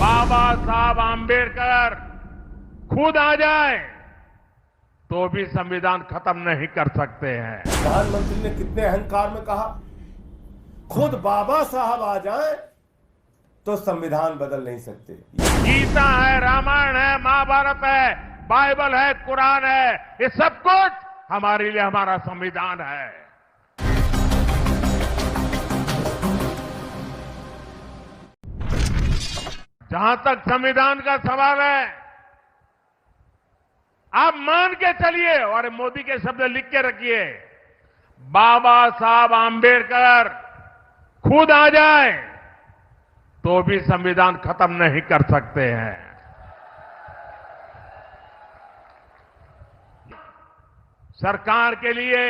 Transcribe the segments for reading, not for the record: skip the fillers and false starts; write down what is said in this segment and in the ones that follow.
बाबा साहब आम्बेडकर खुद आ जाए तो भी संविधान खत्म नहीं कर सकते हैं। प्रधानमंत्री ने कितने अहंकार में कहा, खुद बाबा साहब आ जाए तो संविधान बदल नहीं सकते। गीता है, रामायण है, महाभारत है, बाइबल है, कुरान है, ये सब कुछ हमारे लिए हमारा संविधान है। जहां तक संविधान का सवाल है, आप मान के चलिए और मोदी के शब्द लिख के रखिए, बाबा साहब आम्बेडकर खुद आ जाए तो भी संविधान खत्म नहीं कर सकते हैं। सरकार के लिए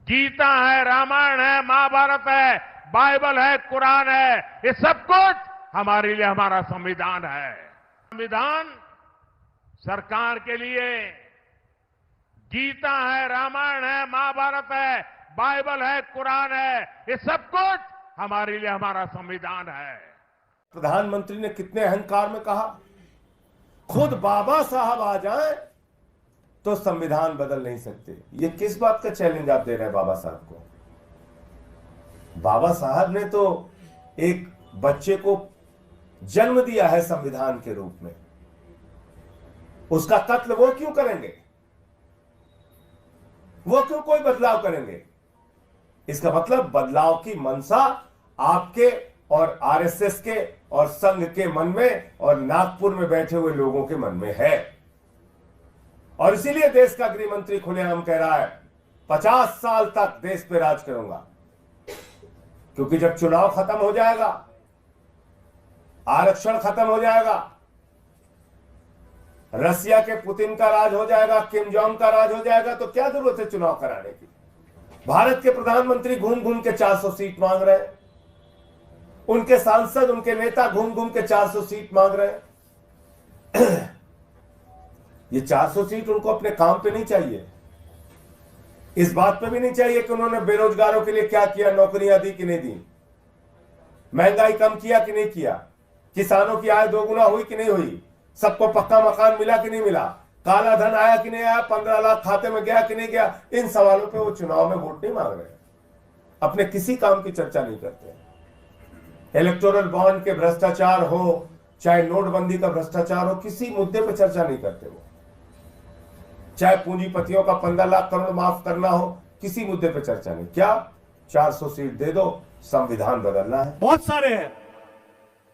गीता है, रामायण है, महाभारत है, बाइबल है, कुरान है, ये सब कुछ हमारे लिए हमारा संविधान है। संविधान सरकार के लिए गीता है, रामायण है, महाभारत है, बाइबल है, कुरान है, ये सब कुछ हमारे लिए हमारा संविधान है। प्रधानमंत्री ने कितने अहंकार में कहा, खुद बाबा साहब आ जाए तो संविधान बदल नहीं सकते। ये किस बात का चैलेंज आप दे रहे हैं बाबा साहब को? बाबा साहब ने तो एक बच्चे को जन्म दिया है संविधान के रूप में, उसका कत्ल वो क्यों करेंगे? वो क्यों कोई बदलाव करेंगे? इसका मतलब बदलाव की मंशा आपके और आरएसएस के और संघ के मन में और नागपुर में बैठे हुए लोगों के मन में है। और इसीलिए देश का गृह मंत्री खुलेआम कह रहा है 50 साल तक देश पे राज करूंगा, क्योंकि जब चुनाव खत्म हो जाएगा, आरक्षण खत्म हो जाएगा, रसिया के पुतिन का राज हो जाएगा, किम जोंग का राज हो जाएगा, तो क्या जरूरत है चुनाव कराने की? भारत के प्रधानमंत्री घूम घूम के 400 सीट मांग रहे हैं, उनके सांसद, उनके नेता घूम घूम के 400 सीट मांग रहे हैं। ये 400 सीट उनको अपने काम पे नहीं चाहिए, इस बात पे भी नहीं चाहिए कि उन्होंने बेरोजगारों के लिए क्या किया, नौकरियां दी कि नहीं दी, महंगाई कम किया कि नहीं किया, किसानों की आय दोगुना हुई कि नहीं हुई, सबको पक्का मकान मिला कि नहीं मिला, काला धन आया कि नहीं आया, 15 लाख खाते में गया कि नहीं गया। इन सवालों पे वो चुनाव में वोट नहीं मांग रहे, अपने किसी काम की चर्चा नहीं करते। इलेक्टोरल बॉन्ड के भ्रष्टाचार हो, चाहे नोटबंदी का भ्रष्टाचार हो, किसी मुद्दे पर चर्चा नहीं करते वो। चाहे पूंजीपतियों का 15 लाख करोड़ माफ करना हो, किसी मुद्दे पर चर्चा नहीं। क्या 400 सीट दे दो, संविधान बदलना है। बहुत सारे हैं,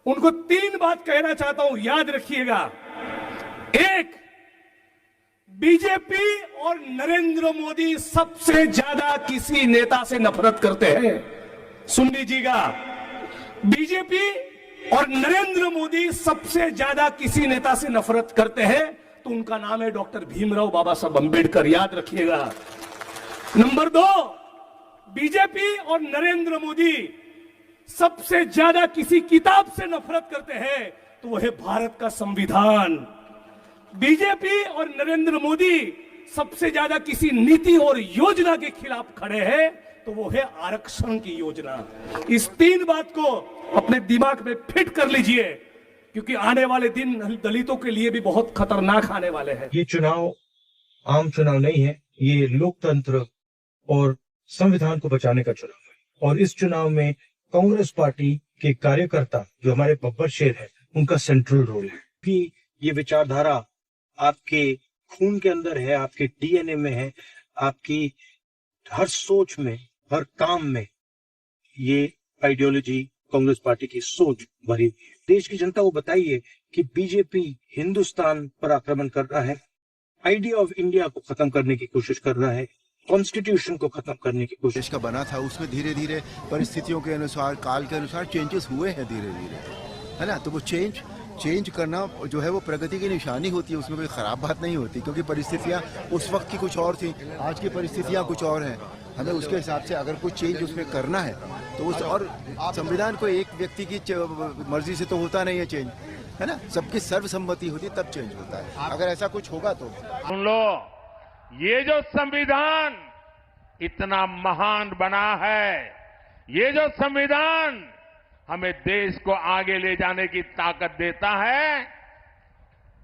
उनको 3 बात कहना चाहता हूं, याद रखिएगा। एक, बीजेपी और नरेंद्र मोदी सबसे ज्यादा किसी नेता से नफरत करते हैं। सुन लीजिएगा, बीजेपी और नरेंद्र मोदी सबसे ज्यादा किसी नेता से नफरत करते हैं तो उनका नाम है डॉक्टर भीमराव बाबा साहब अंबेडकर, याद रखिएगा। नंबर 2, बीजेपी और नरेंद्र मोदी सबसे ज्यादा किसी किताब से नफरत करते हैं तो वह है भारत का संविधान। बीजेपी और नरेंद्र मोदी सबसे ज्यादा किसी नीति और योजना के खिलाफ खड़े हैं तो वो है आरक्षण की योजना। इस 3 बात को अपने दिमाग में फिट कर लीजिए, क्योंकि आने वाले दिन दलितों के लिए भी बहुत खतरनाक आने वाले हैं। ये चुनाव आम चुनाव नहीं है, ये लोकतंत्र और संविधान को बचाने का चुनाव है। और इस चुनाव में कांग्रेस पार्टी के कार्यकर्ता, जो हमारे बब्बर शेर है, उनका सेंट्रल रोल है कि ये विचारधारा आपके खून के अंदर है, आपके डीएनए में है, आपकी हर सोच में, हर काम में ये आइडियोलॉजी, कांग्रेस पार्टी की सोच भरी हुई है। देश की जनता को बताइए कि बीजेपी हिंदुस्तान पर आक्रमण कर रहा है, आइडिया ऑफ इंडिया को खत्म करने की कोशिश कर रहा है, कॉन्स्टिट्यूशन को खत्म करने की कोशिश का बना था, उसमें धीरे धीरे परिस्थितियों के अनुसार, काल के अनुसार चेंजेस हुए हैं धीरे धीरे, है ना। तो वो चेंज करना जो है वो प्रगति की निशानी होती है, उसमें कोई ख़राब बात नहीं होती, क्योंकि परिस्थितियाँ उस वक्त की कुछ और थी, आज की परिस्थितियाँ कुछ और हैं। हमें उसके हिसाब से अगर कुछ चेंज उसमें करना है तो उस, और संविधान को एक व्यक्ति की मर्जी से तो होता नहीं है चेंज, है ना, सबकी सर्वसम्मति होती तब चेंज होता है। अगर ऐसा कुछ होगा तो सुन लो, ये जो संविधान इतना महान बना है, ये जो संविधान हमें देश को आगे ले जाने की ताकत देता है।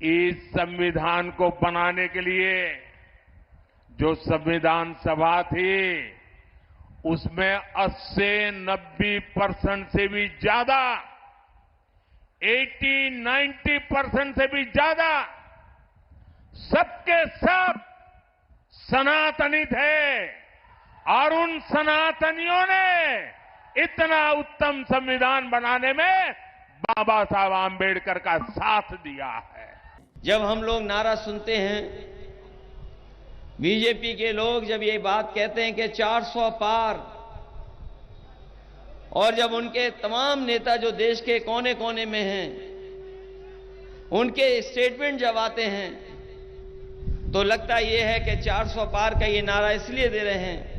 इस संविधान को बनाने के लिए जो संविधान सभा थी उसमें 80-90% से भी ज्यादा 80-90% से भी ज्यादा सबके सब सनातनी थे और उन सनातनियों ने इतना उत्तम संविधान बनाने में बाबा साहब आम्बेडकर का साथ दिया है। जब हम लोग नारा सुनते हैं, बीजेपी के लोग जब ये बात कहते हैं कि 400 पार, और जब उनके तमाम नेता जो देश के कोने कोने में हैं उनके स्टेटमेंट जब आते हैं तो लगता ये है कि 400 पार का ये नारा इसलिए दे रहे हैं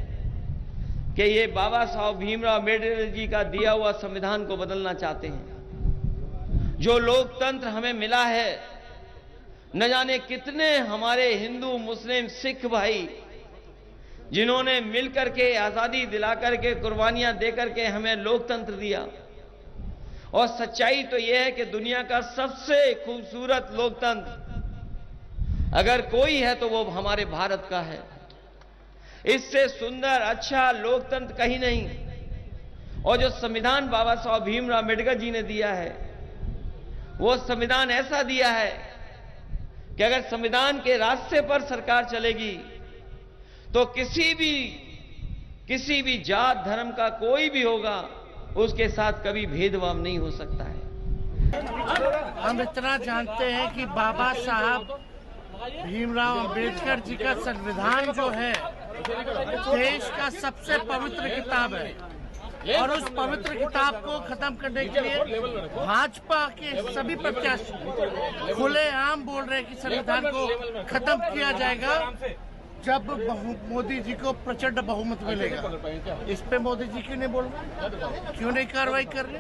कि ये बाबा साहब भीमराव अम्बेडकर जी का दिया हुआ संविधान को बदलना चाहते हैं। जो लोकतंत्र हमें मिला है, न जाने कितने हमारे हिंदू मुस्लिम सिख भाई जिन्होंने मिलकर के आजादी दिलाकर के कुर्बानियां देकर के हमें लोकतंत्र दिया, और सच्चाई तो यह है कि दुनिया का सबसे खूबसूरत लोकतंत्र अगर कोई है तो वो हमारे भारत का है। इससे सुंदर अच्छा लोकतंत्र कहीं नहीं। और जो संविधान बाबा साहब भीमराव अम्बेडकर जी ने दिया है, वो संविधान ऐसा दिया है कि अगर संविधान के रास्ते पर सरकार चलेगी तो किसी भी जात धर्म का कोई भी होगा उसके साथ कभी भेदभाव नहीं हो सकता है। हम इतना जानते हैं कि बाबा साहब भीमराव अम्बेडकर जी का संविधान जो है देश का सबसे पवित्र किताब है, और उस पवित्र किताब को खत्म करने के लिए भाजपा के सभी प्रत्याशी खुलेआम बोल रहे हैं कि संविधान को खत्म किया जाएगा जब मोदी जी को प्रचंड बहुमत मिलेगा। इस पे मोदी जी क्यों नहीं बोल रहे, क्यों नहीं कार्रवाई कर रहे?